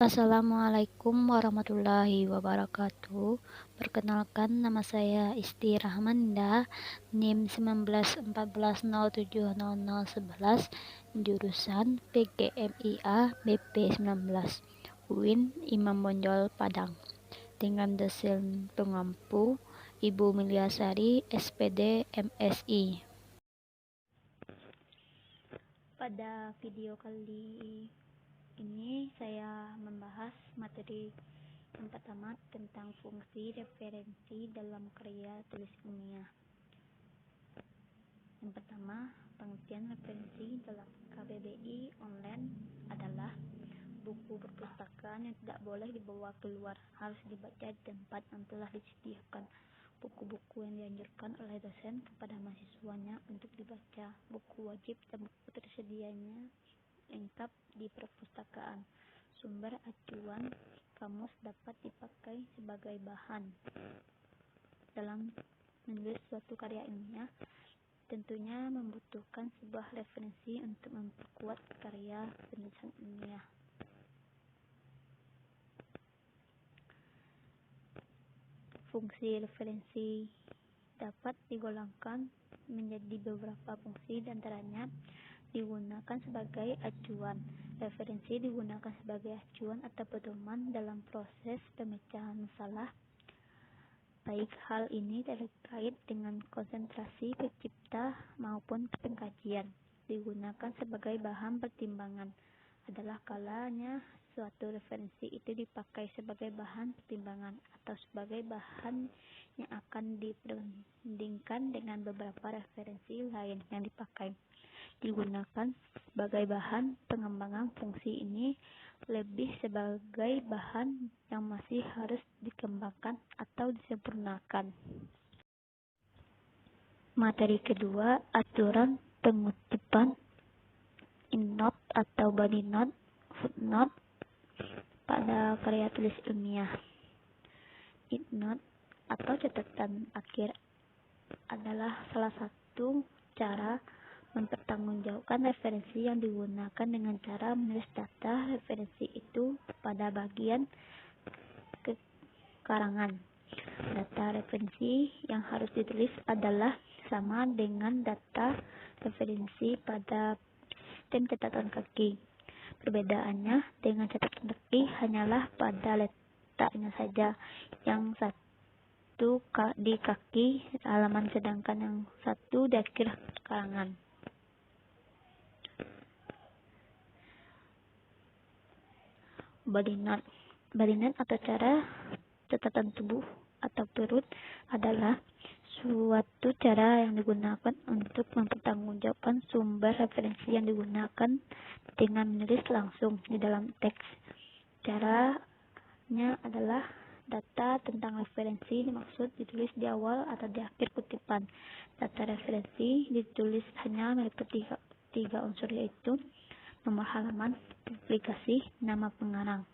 Assalamualaikum warahmatullahi wabarakatuh. Perkenalkan, nama saya Isti Rahmanda, NIM 1914070011, jurusan PGMIA BP 19, UIN Imam Bonjol Padang, dengan dosen pengampu Ibu Miliasari, SPD MSI. Pada video kali ini saya membahas materi yang pertama tentang fungsi referensi dalam karya tulis ilmiah. Yang pertama, pengertian referensi dalam KBBI online adalah buku perpustakaan yang tidak boleh dibawa keluar, harus dibaca di tempat yang telah disediakan. Buku-buku yang dianjurkan oleh dosen kepada mahasiswanya untuk dibaca. Buku wajib dan buku tersedianya lengkap di perpustakaan. Sumber acuan kamus dapat dipakai sebagai bahan dalam menulis suatu karya ilmiah. Tentunya membutuhkan sebuah referensi untuk memperkuat karya penulisan ilmiah. Fungsi referensi dapat digolongkan menjadi beberapa fungsi, diantaranya digunakan sebagai acuan. Referensi digunakan sebagai acuan atau pedoman dalam proses pemecahan masalah, baik hal ini terkait dengan konsentrasi pencipta maupun pengkajian. Digunakan sebagai bahan pertimbangan adalah kalanya suatu referensi itu dipakai sebagai bahan pertimbangan atau sebagai bahan yang akan diperbandingkan dengan beberapa referensi lain yang dipakai. Digunakan sebagai bahan pengembangan. Fungsi ini lebih sebagai bahan yang masih harus dikembangkan atau disempurnakan. Materi kedua, aturan pengutipan endnote atau body note, footnote pada karya tulis ilmiah. Endnote atau catatan akhir adalah salah satu cara mempertanggungjawabkan referensi yang digunakan dengan cara menulis data referensi itu pada bagian karangan. Data referensi yang harus ditulis adalah sama dengan data referensi pada sistem catatan kaki. Perbedaannya dengan catatan kaki hanyalah pada letaknya saja. Yang satu di kaki halaman sedangkan yang satu di akhir karangan. Body note atau cara catatan tubuh atau perut adalah suatu cara yang digunakan untuk mempertanggungjawabkan sumber referensi yang digunakan dengan menulis langsung di dalam teks. Caranya adalah data tentang referensi dimaksud ditulis di awal atau di akhir kutipan. Data referensi ditulis hanya meliputi tiga unsur, yaitu nomor halaman, publikasi, nama pengarang.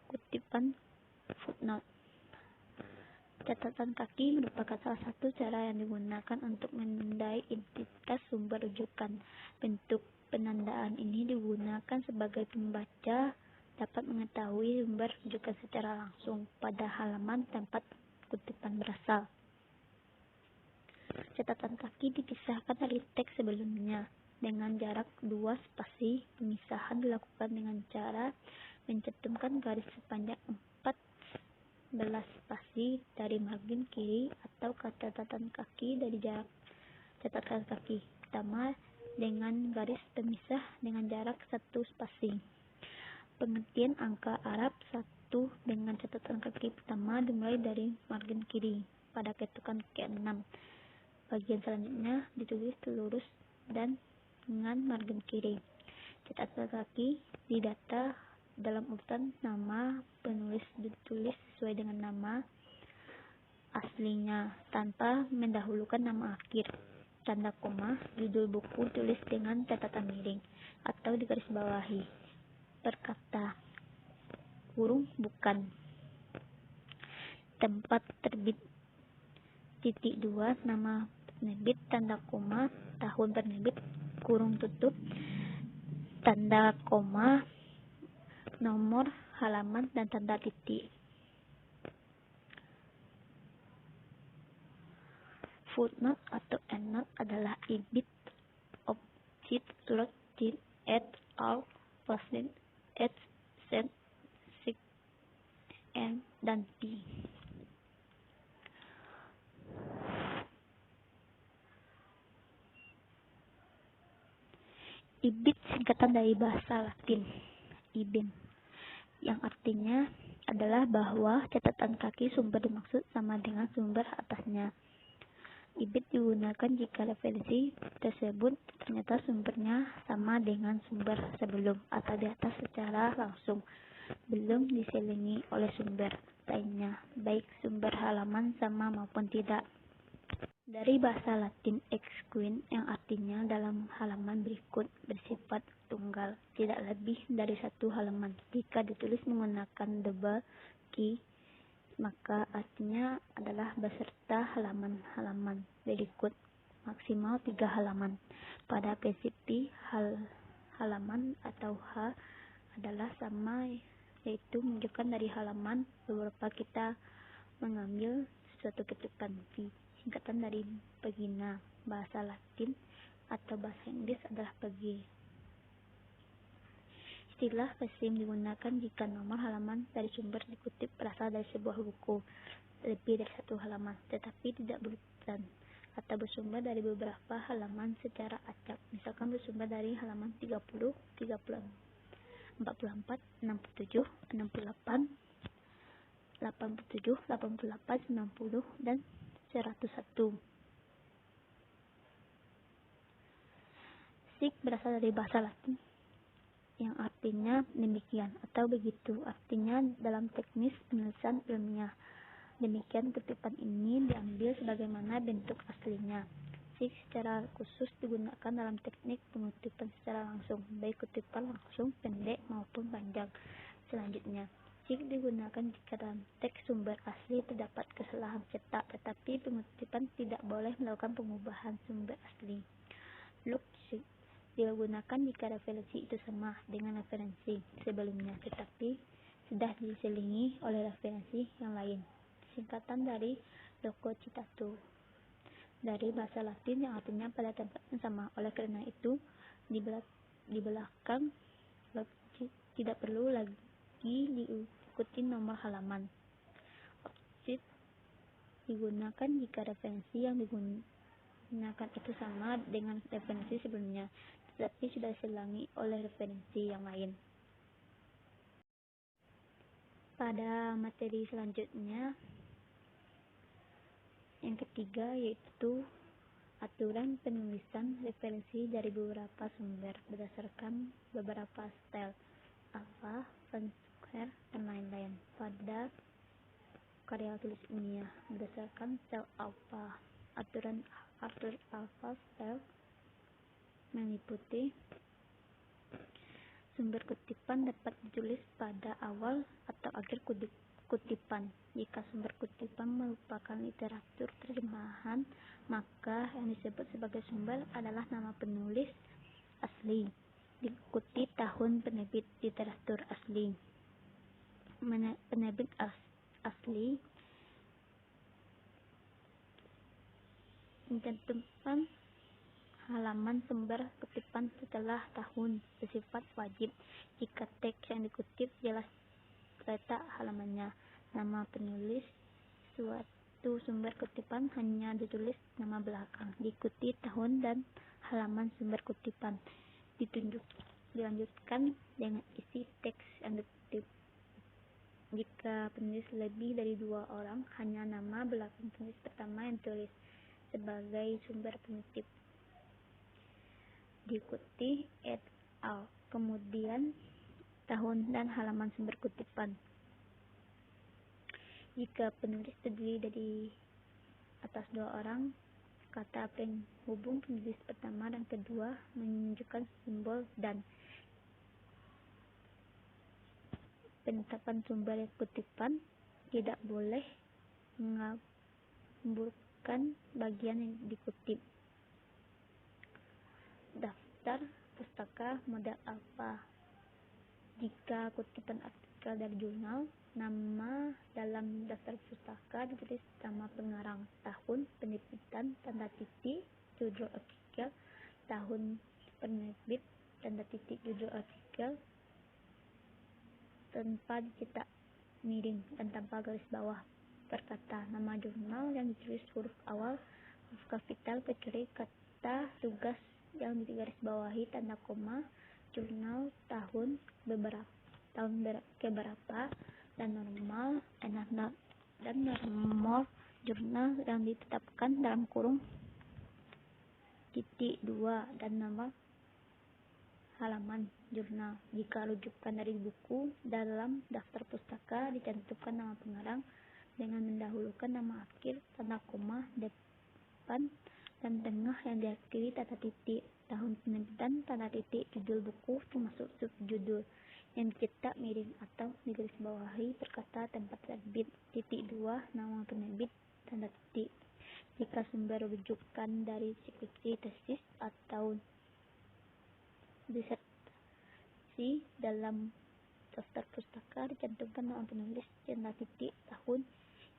Kutipan footnote. Catatan kaki merupakan salah satu cara yang digunakan untuk menandai identitas sumber rujukan. Bentuk penandaan ini digunakan sebagai pembaca dapat mengetahui sumber rujukan secara langsung pada halaman tempat kutipan berasal. Catatan kaki dipisahkan dari teks sebelumnya dengan jarak 2 spasi. Pemisahan dilakukan dengan cara mencantumkan garis sepanjang 14 spasi dari margin kiri atau catatan kaki dari jarak catatan kaki pertama dengan garis pemisah dengan jarak 1 spasi. Pengertian angka Arab 1 dengan catatan kaki pertama dimulai dari margin kiri pada ketukan ke-6. Bagian selanjutnya ditulis lurus dan dengan margin kiri. Catatan kaki didata dalam urutan nama penulis ditulis sesuai dengan nama aslinya tanpa mendahulukan nama akhir. Tanda koma, judul buku tulis dengan catatan miring atau digarisbawahi. Perkata, kurung bukan. Tempat terbit, titik 2, nama penerbit, tanda koma, tahun penerbit, kurung tutup, tanda koma, nomor halaman, dan tanda titik. Footnote atau endnote adalah ibid object located at all places at Z, 6, N, dan P. Ibid singkatan dari bahasa Latin ibem, yang artinya adalah bahwa catatan kaki sumber dimaksud sama dengan sumber atasnya. Ibid digunakan jika referensi tersebut ternyata sumbernya sama dengan sumber sebelum atau di atas secara langsung, belum diselingi oleh sumber lainnya, baik sumber halaman sama maupun tidak. Dari bahasa Latin ex quin, yang artinya dalam halaman berikut, bersifat tunggal, tidak lebih dari satu halaman. Jika ditulis menggunakan double key, maka artinya adalah beserta halaman-halaman berikut, maksimal 3 halaman. Pada prinsip halaman atau H adalah sama, yaitu menunjukkan dari halaman beberapa kita mengambil suatu kutipan. V, singkatan dari pagina, bahasa Latin atau bahasa Inggris adalah page. Istilah resim digunakan jika nomor halaman dari sumber dikutip berasal dari sebuah buku lebih dari satu halaman, tetapi tidak berurutan, atau bersumber dari beberapa halaman secara acak. Misalkan bersumber dari halaman 30, 44, 67, 68, 87, 88, 90, dan 101. Sig berasal dari bahasa Latin yang artinya demikian atau begitu, artinya dalam teknis penulisan ilmiah. Demikian kutipan ini diambil sebagaimana bentuk aslinya. Sig secara khusus digunakan dalam teknik pengutipan secara langsung, baik kutipan langsung, pendek maupun panjang. Selanjutnya, sig digunakan jika dalam teks sumber asli terdapat kesalahan cetak, tetapi pengutipan tidak boleh melakukan pengubahan sumber asli. Loop sig digunakan jika referensi itu sama dengan referensi sebelumnya, tetapi sudah diselingi oleh referensi yang lain. Singkatan dari loco citato, dari bahasa Latin yang artinya pada tempat yang sama. Oleh karena itu, di belakang tidak perlu lagi diikuti nomor halaman. Objek digunakan jika referensi yang digunakan itu sama dengan referensi sebelumnya, tetapi sudah diselingi oleh referensi yang lain. Pada materi selanjutnya, yang ketiga, yaitu aturan penulisan referensi dari beberapa sumber berdasarkan beberapa style, alpha, Van Square, dan lain-lain. Pada karya tulis ilmiah berdasarkan style alpha, aturan Arthur Alpha style meliputi sumber kutipan dapat ditulis pada awal atau akhir kutipan. Jika sumber kutipan merupakan literatur terjemahan, maka yang disebut sebagai sumber adalah nama penulis asli, diikuti tahun penerbit literatur asli. Penerbit asli mencantumkan halaman sumber kutipan setelah tahun bersifat wajib jika teks yang dikutip jelas letak halamannya. Nama penulis suatu sumber kutipan hanya ditulis nama belakang, diikuti tahun dan halaman sumber kutipan. Dilanjutkan dengan isi teks yang dikutip. Jika penulis lebih dari 2 orang, hanya nama belakang penulis pertama yang ditulis sebagai sumber penutup, diikuti et al. Kemudian tahun dan halaman sumber kutipan. Jika penulis terdiri dari atas 2 orang, kata penghubung penulis pertama dan kedua menunjukkan simbol dan. Penetapan sumber kutipan tidak boleh mengaburkan bagian yang dikutip. daftar pustaka model apa. Jika kutipan artikel dari jurnal, nama dalam daftar pustaka ditulis nama pengarang, tahun penerbitan, tanda titik, judul artikel, tahun penerbit, tanda titik, judul artikel, tanpa dicetak miring dan tanpa garis bawah. Berkata nama jurnal yang ditulis huruf awal huruf kapital kecuali kata tugas yang digarisbawahi tanda koma, jurnal tahun keberapa, dan nomor jurnal yang ditetapkan dalam kurung titik 2 dan nomor halaman jurnal. Jika rujukan dari buku, dalam daftar pustaka dicantumkan nama pengarang dengan mendahulukan nama akhir, tanda koma, depan dan tengah yang diakhiri tanda titik, tahun penerbitan, tanda titik, judul buku termasuk subjudul yang dicetak miring atau digarisbawahi berkata tempat terbit, titik 2, nama penerbit, tanda titik. Jika sumber rujukan dari skripsi, tesis, atau disertasi, dalam daftar pustaka dicantumkan nama penulis, tanda titik, tahun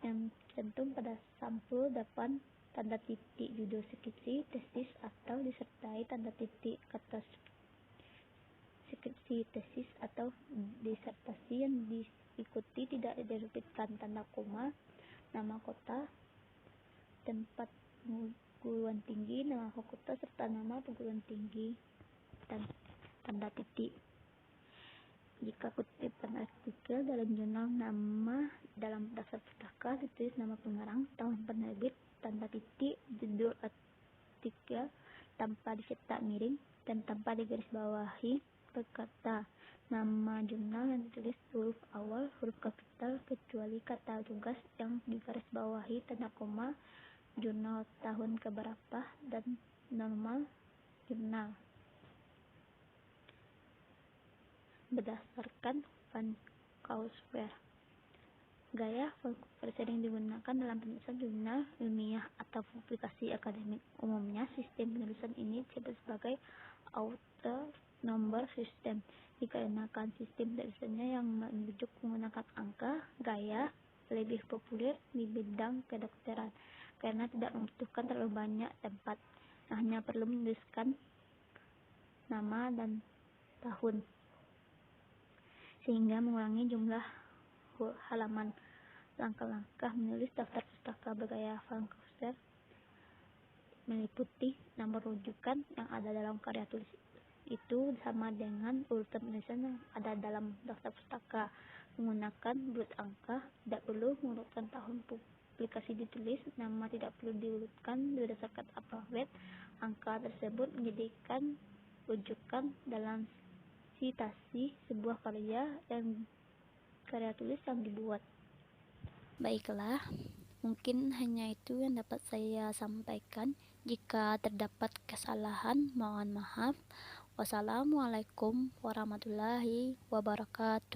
yang tercantum pada sampul depan, tanda titik, judul skripsi, tesis, atau disertai tanda titik, kata skripsi, tesis, atau disertasi yang diikuti tidak diterbitkan, tanda koma, nama kota, tempat perguruan tinggi, nama fakultas, serta nama perguruan tinggi, dan tanda titik. Jika kutipan artikel dalam jurnal, nama dalam daftar pustaka ditulis nama pengarang, tahun penerbit, tanda titik, judul artikel tanpa dicetak miring dan tanpa digarisbawahi berkata nama jurnal yang ditulis huruf awal huruf kapital kecuali kata tugas yang digarisbawahi tanda koma, jurnal tahun keberapa, dan nama jurnal. Berdasarkan Vancouver, gaya Vancouver sering digunakan dalam penulisan jurnal ilmiah atau publikasi akademik. Umumnya, sistem penulisan ini disebut sebagai author number system. Dikarenakan sistem tulisannya yang merujuk menggunakan angka, gaya lebih populer di bidang kedokteran karena tidak membutuhkan terlalu banyak tempat, hanya perlu menuliskan nama dan tahun, sehingga mengurangi jumlah halaman. Langkah-langkah menulis daftar pustaka bergaya Vancouver meliputi nomor rujukan yang ada dalam karya tulis itu sama dengan urutan penulisan yang ada dalam daftar pustaka. Menggunakan urut angka, tidak perlu mengurutkan tahun publikasi ditulis, nama tidak perlu diurutkan berdasarkan alfabet. Angka tersebut menjadikan rujukan dalam sitasi sebuah karya tulis yang dibuat. Baiklah, mungkin hanya itu yang dapat saya sampaikan. Jika terdapat kesalahan, mohon maaf. Wassalamualaikum warahmatullahi wabarakatuh.